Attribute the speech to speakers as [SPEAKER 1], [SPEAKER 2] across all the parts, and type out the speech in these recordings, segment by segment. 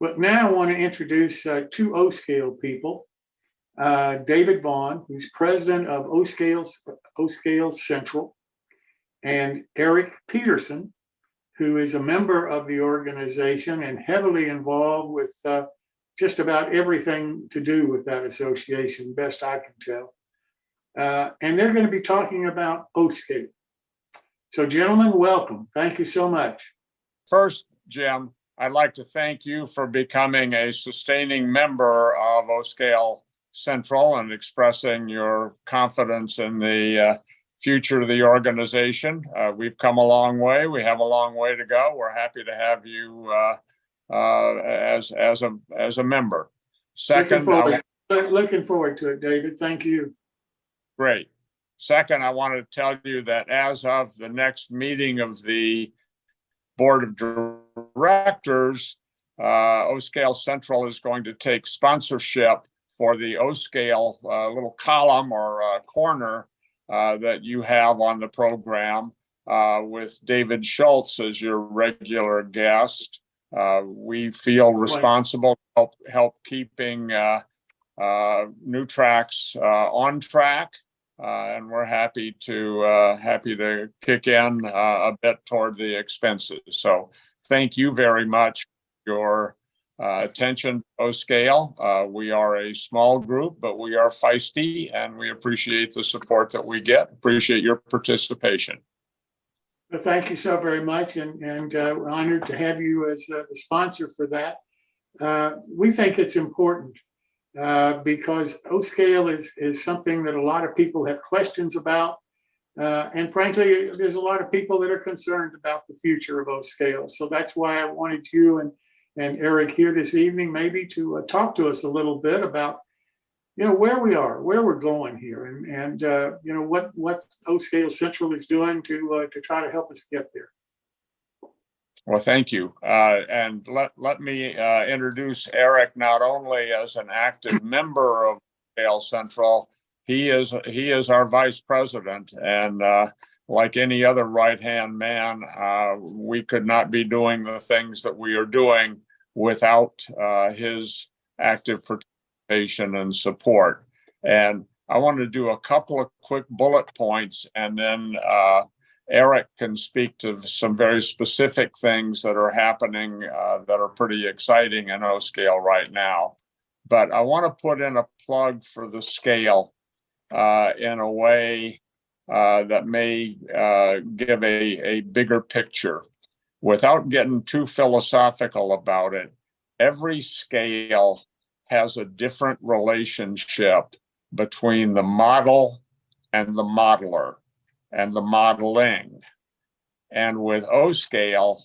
[SPEAKER 1] But now I want to introduce two O-Scale people. David Vaughn, who's president of O-Scale Central, and Eric Peterson, who is a member of the organization and heavily involved with just about everything to do with that association, best I can tell. And they're going to be talking about O-Scale. So gentlemen, welcome. Thank you so much.
[SPEAKER 2] First, Jim, I'd like to thank you for becoming a sustaining member of O-Scale Central and expressing your confidence in the future of the organization. We've come a long way. We have a long way to go. We're happy to have you as a member. Second,
[SPEAKER 1] looking forward to it, David. Thank you.
[SPEAKER 2] Great. Second, I want to tell you that as of the next meeting of the Board of Directors, O-Scale Central is going to take sponsorship for the O-Scale little column or corner that you have on the program with David Schultz as your regular guest. We feel responsible to help keeping New Tracks on track. And we're happy to kick in a bit toward the expenses. So thank you very much for your attention to O-Scale. We are a small group, but we are feisty and we appreciate the support that we get. Appreciate your participation.
[SPEAKER 1] Well, thank you so very much, and we're honored to have you as the sponsor for that. We think it's important because O-Scale is something that a lot of people have questions about. And frankly, there's a lot of people that are concerned about the future of O-Scale. So that's why I wanted you and Eric here this evening, maybe to talk to us a little bit about, where we are, where we're going here, and what O-Scale Central is doing to try to help us get there.
[SPEAKER 2] Well, thank you. And let me introduce Eric not only as an active member of O-Scale Central, he is our vice president, and like any other right-hand man, we could not be doing the things that we are doing without his active participation and support. And I want to do a couple of quick bullet points, and then Eric can speak to some very specific things that are happening that are pretty exciting in O-Scale right now. But I want to put in a plug for the scale in a way that may give a bigger picture. Without getting too philosophical about it, every scale has a different relationship between the model and the modeler and the modeling. And with O-Scale,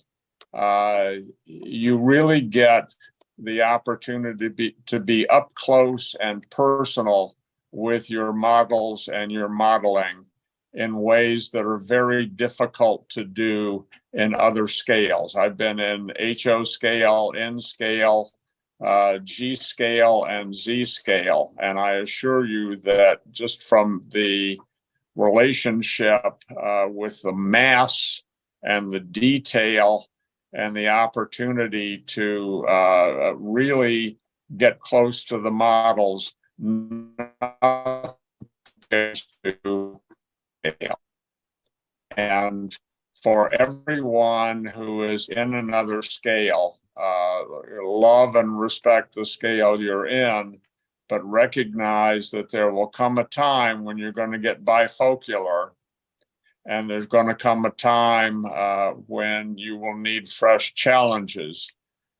[SPEAKER 2] you really get the opportunity to be up close and personal with your models and your modeling in ways that are very difficult to do in other scales. I've been in HO scale, N scale, G scale, and Z scale. And I assure you that just from the relationship with the mass and the detail and the opportunity to really get close to the models, and for everyone who is in another scale, love and respect the scale you're in, but recognize that there will come a time when you're going to get bifocular, and there's going to come a time when you will need fresh challenges.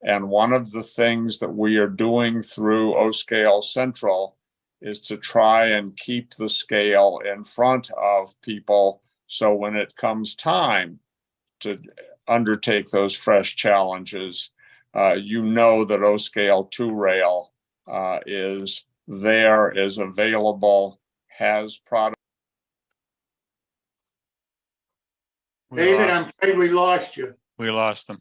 [SPEAKER 2] And one of the things that we are doing through O-Scale Central is to try and keep the scale in front of people, so when it comes time to undertake those fresh challenges, that O-Scale 2-Rail is there, is available, has product.
[SPEAKER 1] David, I'm afraid we lost you.
[SPEAKER 3] We lost him.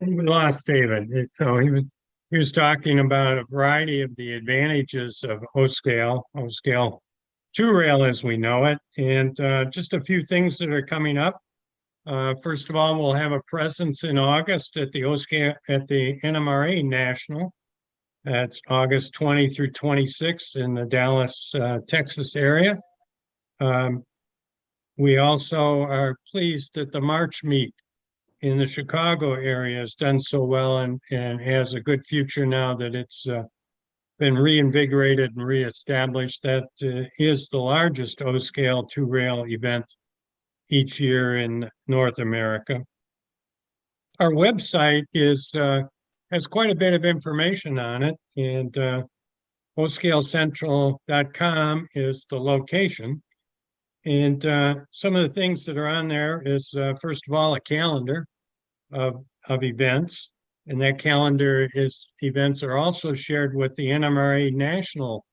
[SPEAKER 4] We lost David. So he was talking about a variety of the advantages of O-Scale 2-Rail as we know it, and just a few things that are coming up. First of all, we'll have a presence in August at the NMRA National. That's August 20 through 26 in the Dallas, Texas area. We also are pleased that the March Meet in the Chicago area has done so well and has a good future now that it's been reinvigorated and reestablished. That is the largest O-scale two-rail event each year in North America. Our website has quite a bit of information on it, and oscalecentral.com is the location. And some of the things that are on there is, first of all, a calendar of events. And that calendar events are also shared with the NMRA National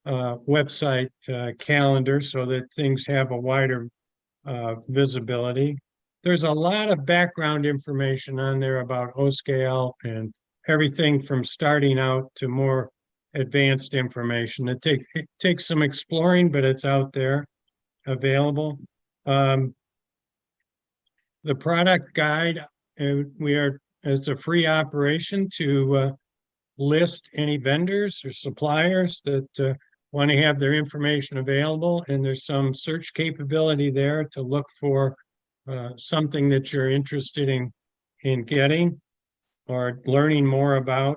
[SPEAKER 4] website calendar so that things have a wider visibility. There's a lot of background information on there about O-scale and everything from starting out to more advanced information. It takes some exploring, but it's out there available. The product guide, it's a free operation to list any vendors or suppliers that want to have their information available. And there's some search capability there to look for something that you're interested in getting or learning more about.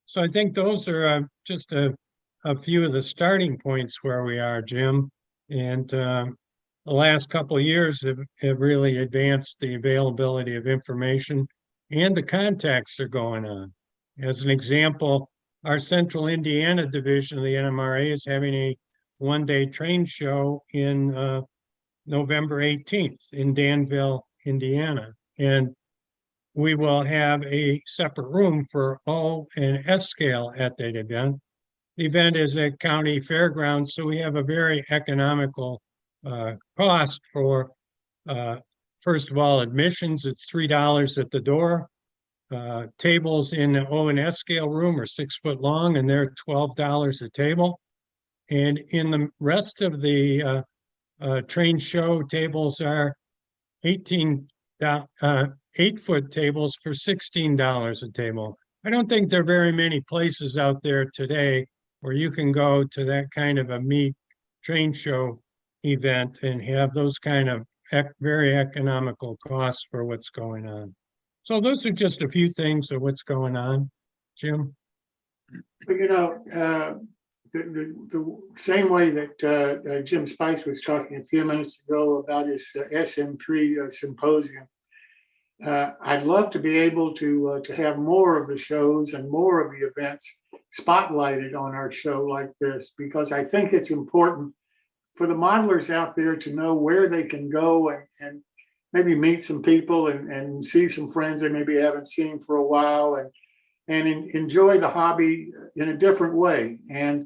[SPEAKER 4] So I think those are just a few of the starting points where we are, Jim. And the last couple of years have really advanced the availability of information and the contacts are going on. As an example, our Central Indiana division of the NMRA is having a one-day train show in November 18th in Danville, Indiana. And we will have a separate room for O and S scale at that event. The event is at county fairgrounds, so we have a very economical cost for, first of all, admissions. It's $3 at the door. Tables in the O and S scale room are 6 foot long and they're $12 a table. And in the rest of the train show, tables are 8-foot tables for $16 a table. I don't think there are very many places out there today where you can go to that kind of a meet train show event and have those kind of very economical costs for what's going on. So those are just a few things of what's going on, Jim.
[SPEAKER 1] But the same way that Jim Spice was talking a few minutes ago about his SM3 symposium, I'd love to be able to have more of the shows and more of the events spotlighted on our show like this, because I think it's important for the modelers out there to know where they can go and maybe meet some people and see some friends they maybe haven't seen for a while and enjoy the hobby in a different way. And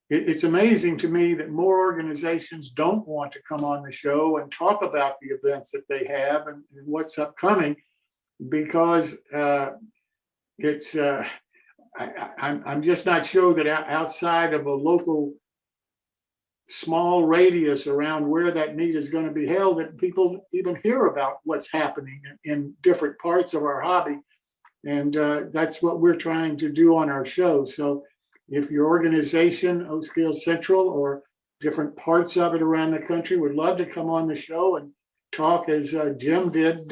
[SPEAKER 1] it's amazing to me that more organizations don't want to come on the show and talk about the events that they have and what's upcoming, because I'm just not sure that outside of a local small radius around where that meet is going to be held, that people even hear about what's happening in different parts of our hobby. And that's what we're trying to do on our show. So if your organization, O-Scale Central, or different parts of it around the country would love to come on the show and talk as Jim did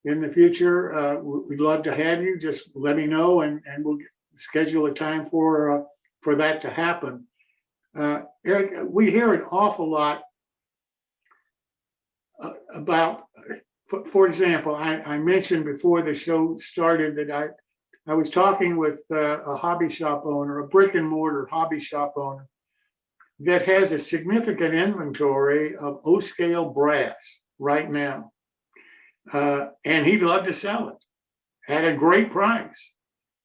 [SPEAKER 1] in the future, we'd love to have you. Just let me know and we'll schedule a time for that to happen. Eric, we hear an awful lot about, for example, I mentioned before the show started that I was talking with a hobby shop owner, a brick and mortar hobby shop owner that has a significant inventory of O-scale brass right now. And he'd love to sell it at a great price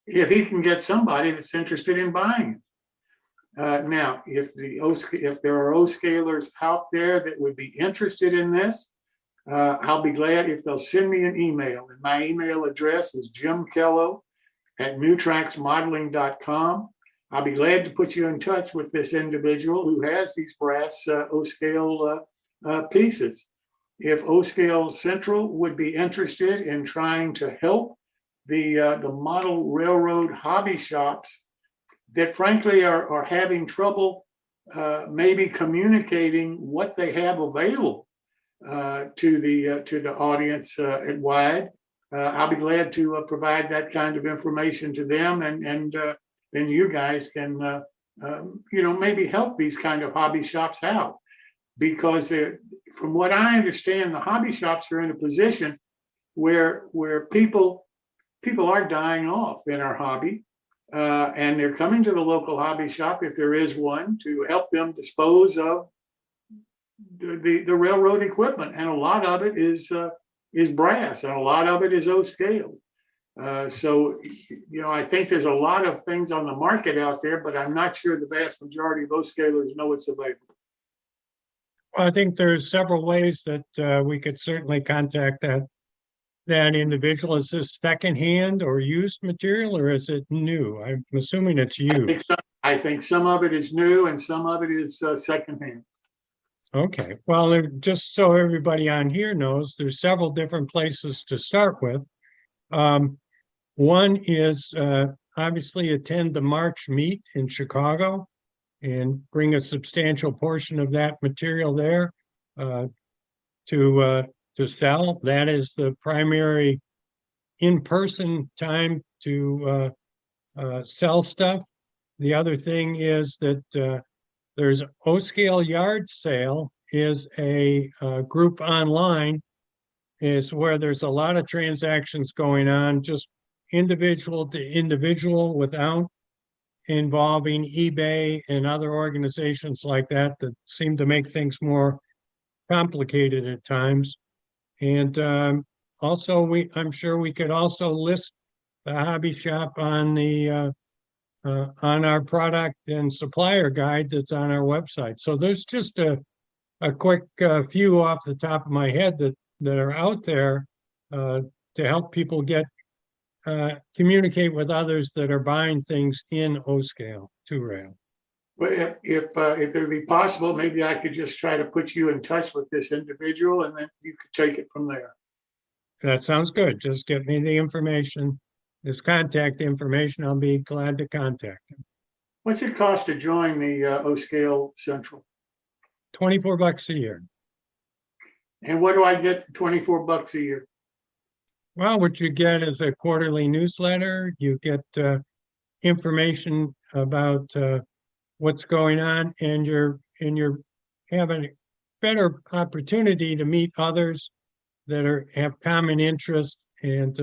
[SPEAKER 1] if he can get somebody that's interested in buying it. Now, if there are O-scalers out there that would be interested in this, I'll be glad if they'll send me an email. And my email address is jimkello@newtracksmodeling.com. I'll be glad to put you in touch with this individual who has these brass O-scale pieces. If O-Scale Central would be interested in trying to help the model railroad hobby shops that frankly are having trouble maybe communicating what they have available to the audience at wide, I'll be glad to provide that kind of information to them, and then you guys can maybe help these kind of hobby shops out, because from what I understand, the hobby shops are in a position where people are dying off in our hobby, and they're coming to the local hobby shop, if there is one, to help them dispose of the railroad equipment, and a lot of it is brass, and a lot of it is O-scale. So I think there's a lot of things on the market out there, but I'm not sure the vast majority of O-scalers know it's available.
[SPEAKER 4] Well, I think there's several ways that we could certainly contact that individual. Is this secondhand or used material, or is it new? I'm assuming it's used.
[SPEAKER 1] I think some of it is new and some of it is secondhand.
[SPEAKER 4] Okay, well, just so everybody on here knows, there's several different places to start with. One is obviously attend the March meet in Chicago and bring a substantial portion of that material there to sell. That is the primary in-person time to sell stuff. The other thing is that there's O-Scale Yard Sale is a group online. Is where there's a lot of transactions going on, just individual to individual, without involving eBay and other organizations like that seem to make things more complicated at times. And also, I'm sure we could also list the hobby shop on on our product and supplier guide that's on our website. So there's just a quick few off the top of my head that are out there to help people communicate with others that are buying things in O-Scale 2-rail.
[SPEAKER 1] Well, if it would be possible, maybe I could just try to put you in touch with this individual, and then you could take it from there.
[SPEAKER 4] That sounds good. Just get me the information, his contact information. I'll be glad to contact him.
[SPEAKER 1] What's it cost to join the O-Scale Central?
[SPEAKER 4] $24 a year.
[SPEAKER 1] And what do I get for $24 a year?
[SPEAKER 4] Well, what you get is a quarterly newsletter. You get information about what's going on, and you're having a better opportunity to meet others that have common interests. And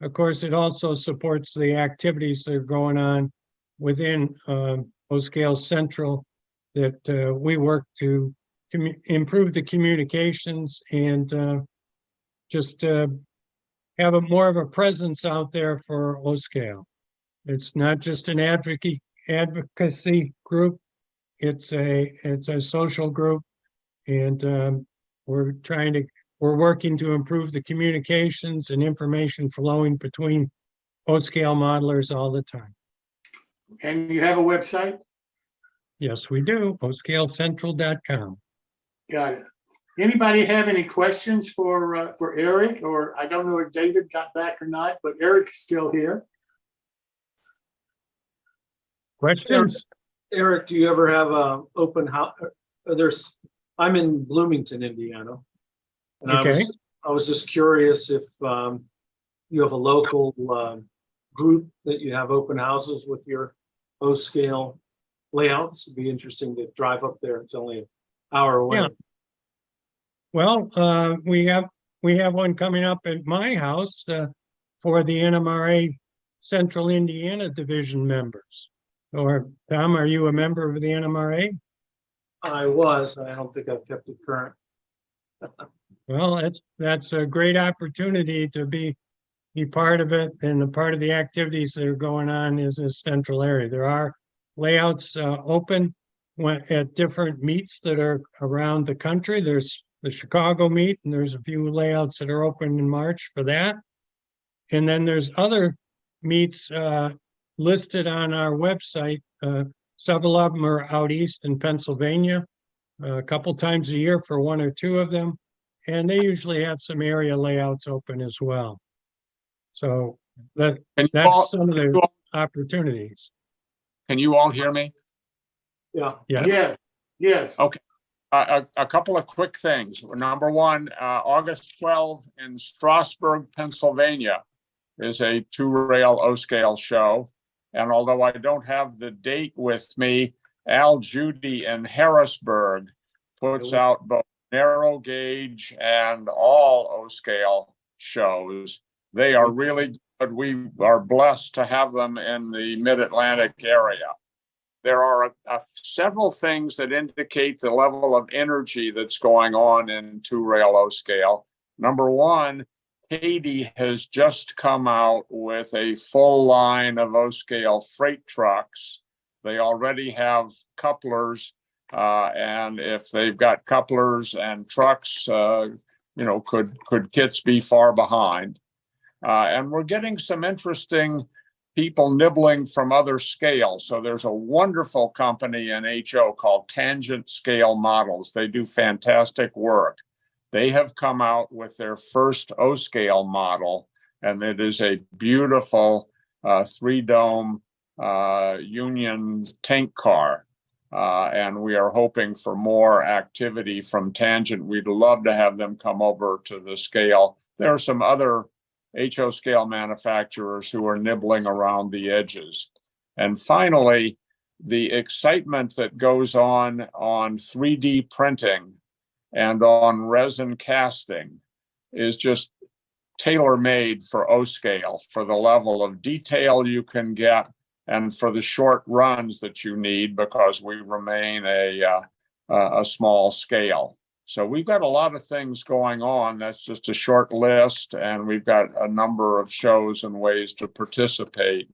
[SPEAKER 4] of course, it also supports the activities that are going on within O-Scale Central that we work to improve the communications and just have more of a presence out there for O-Scale. It's not just an advocacy group; it's a social group, and we're working to improve the communications and information flowing between O-Scale modelers all the time.
[SPEAKER 1] And you have a website?
[SPEAKER 4] Yes, we do. OScaleCentral.com.
[SPEAKER 1] Got it. Anybody have any questions for Eric? Or I don't know if David got back or not, but Eric's still here.
[SPEAKER 4] Questions?
[SPEAKER 3] Eric, do you ever have a open house? I'm in Bloomington, Indiana. And
[SPEAKER 4] Okay.
[SPEAKER 3] I was just curious if you have a local group that you have open houses with your O-Scale layouts. It'd be interesting to drive up there. It's only an hour away.
[SPEAKER 4] Yeah. Well, we have one coming up at my house for the NMRA Central Indiana Division members. Or Tom, are you a member of the NMRA?
[SPEAKER 3] I don't think I've kept it current.
[SPEAKER 4] Well, that's a great opportunity to be part of it, and a part of the activities that are going on is this central area. There are layouts open at different meets that are around the country. There's the Chicago meet, and there's a few layouts that are open in March for that. And then there's other meets listed on our website. Several of them are out east in Pennsylvania, a couple times a year for one or two of them. And they usually have some area layouts open as well. So
[SPEAKER 2] Can you
[SPEAKER 4] that's
[SPEAKER 2] all,
[SPEAKER 4] some of the opportunities.
[SPEAKER 2] can you all hear me?
[SPEAKER 3] Yeah,
[SPEAKER 4] Yeah,
[SPEAKER 1] Yes, yes.
[SPEAKER 2] Okay. A couple of quick things. Number one, August 12th in Strasburg, Pennsylvania is a two-rail O-scale show. And although I don't have the date with me, Al Judy in Harrisburg puts out both narrow gauge and all O-scale shows. They are really good. We are blessed to have them in the Mid-Atlantic area. There are several things that indicate the level of energy that's going on in two-rail O-scale. Number one, Katy has just come out with a full line of O-scale freight trucks. They already have couplers, and if they've got couplers and trucks, could kits be far behind? And we're getting some interesting people nibbling from other scales. So there's a wonderful company in HO called Tangent Scale Models. They do fantastic work. They have come out with their first O-scale model, and it is a beautiful three-dome Union tank car. And we are hoping for more activity from Tangent. We'd love to have them come over to the scale. There are some other HO scale manufacturers who are nibbling around the edges. And finally, the excitement that goes on 3D printing and on resin casting is just tailor-made for O-scale, for the level of detail you can get and for the short runs that you need, because we remain a small scale. So we've got a lot of things going on. That's just a short list, and we've got a number of shows and ways to participate.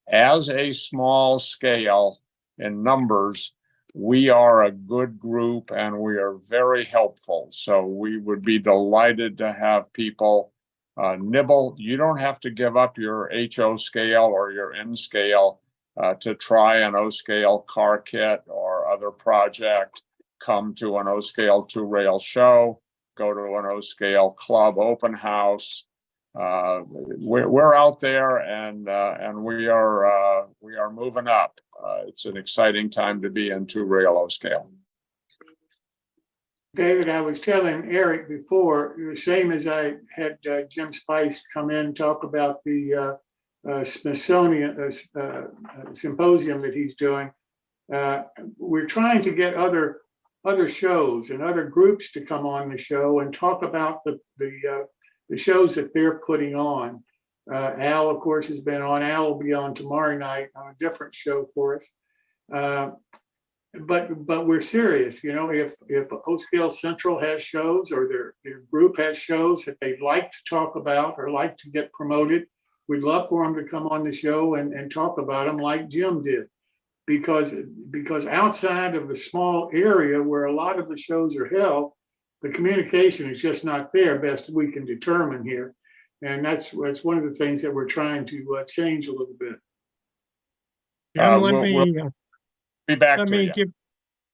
[SPEAKER 2] As a small scale in numbers, we are a good group and we are very helpful. So we would be delighted to have people nibble. You don't have to give up your HO scale or your N scale to try an O-scale car kit or other project. Come to an O-scale two-rail show, go to an O-scale club open house. We're out there and we are moving up. It's an exciting time to be in two-rail O-scale.
[SPEAKER 1] David, I was telling Eric before, the same as I had Jim Spice come in and talk about the Smithsonian symposium that he's doing. We're trying to get other shows and other groups to come on the show and talk about the shows that they're putting on. Al, of course, has been on. Al will be on tomorrow night on a different show for us. But we're serious, if O-Scale Central has shows or their group has shows that they'd like to talk about or like to get promoted, we'd love for them to come on the show and talk about them like Jim did. Because outside of the small area where a lot of the shows are held, the communication is just not there, best we can determine here. And that's one of the things that we're trying to change a little bit.
[SPEAKER 4] Jim,
[SPEAKER 2] We'll be back to you.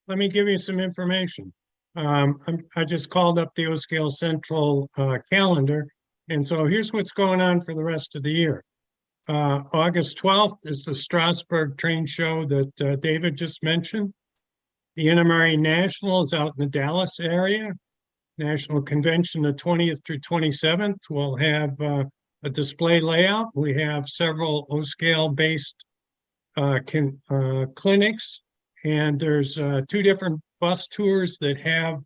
[SPEAKER 4] Let me give you some information. I just called up the O-Scale Central calendar, and so here's what's going on for the rest of the year. August 12th is the Strasburg train show that David just mentioned. The NMRA National is out in the Dallas area. National Convention, the 20th through 27th, will have a display layout. We have several O-scale based clinics, and there's two different bus tours that have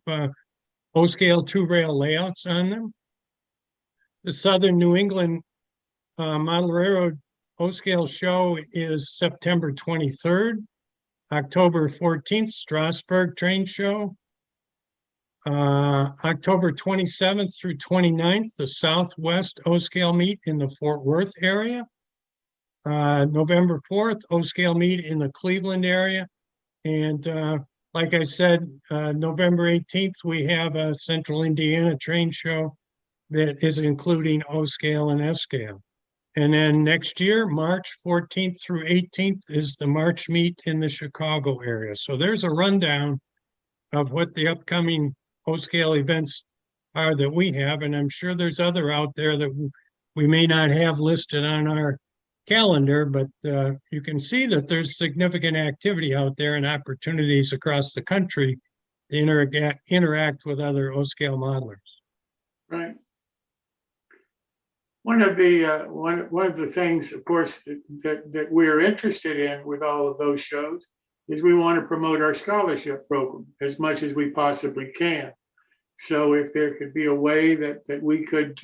[SPEAKER 4] O-scale two-rail layouts on them. The Southern New England Model Railroad O-Scale show is September 23rd. October 14th, Strasburg train show. October 27th through 29th, the Southwest O-Scale meet in the Fort Worth area. November 4th, O-Scale meet in the Cleveland area. And like I said, November 18th, we have a Central Indiana train show that is including O-Scale and S-Scale. And then next year, March 14th through 18th is the March meet in the Chicago area. So there's a rundown of what the upcoming O-scale events are that we have. And I'm sure there's other out there that we may not have listed on our calendar, but you can see that there's significant activity out there and opportunities across the country to interact with other O-scale modelers.
[SPEAKER 1] Right. One of the things, of course, that we're interested in with all of those shows is we want to promote our scholarship program as much as we possibly can. So if there could be a way that we could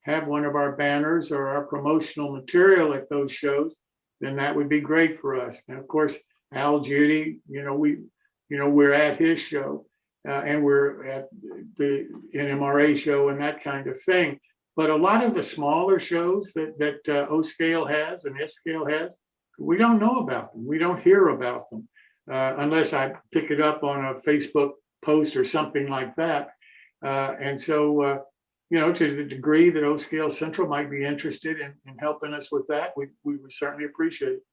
[SPEAKER 1] have one of our banners or our promotional material at those shows, then that would be great for us. And of course, Al Judy, we're at his show and we're at the NMRA show and that kind of thing. But a lot of the smaller shows that O-scale has and S-scale has, we don't know about them. We don't hear about them unless I pick it up on a Facebook post or something like that. And so, to the degree that O-scale Central might be interested in helping us with that, we would certainly appreciate it.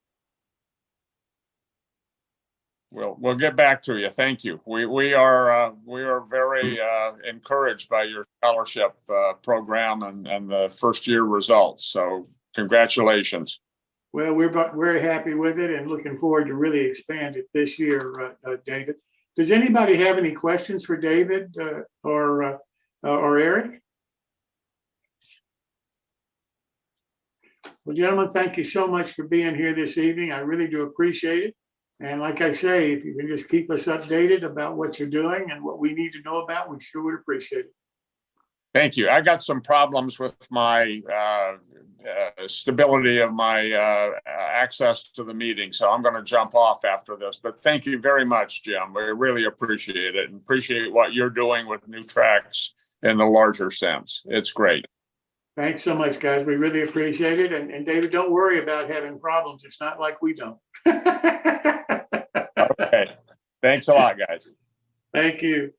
[SPEAKER 2] We'll get back to you. Thank you. We are very encouraged by your scholarship program and the first year results. So congratulations.
[SPEAKER 1] Well, we're very happy with it and looking forward to really expand it this year, David. Does anybody have any questions for David or Eric? Well, gentlemen, thank you so much for being here this evening. I really do appreciate it. And like I say, if you can just keep us updated about what you're doing and what we need to know about, we sure would appreciate it.
[SPEAKER 2] Thank you. I got some problems with my stability of my access to the meeting, so I'm going to jump off after this. But thank you very much, Jim. We really appreciate it and appreciate what you're doing with New Tracks in the larger sense. It's great.
[SPEAKER 1] Thanks so much, guys. We really appreciate it. And David, don't worry about having problems. It's not like we don't.
[SPEAKER 2] Okay. Thanks a lot, guys.
[SPEAKER 1] Thank you.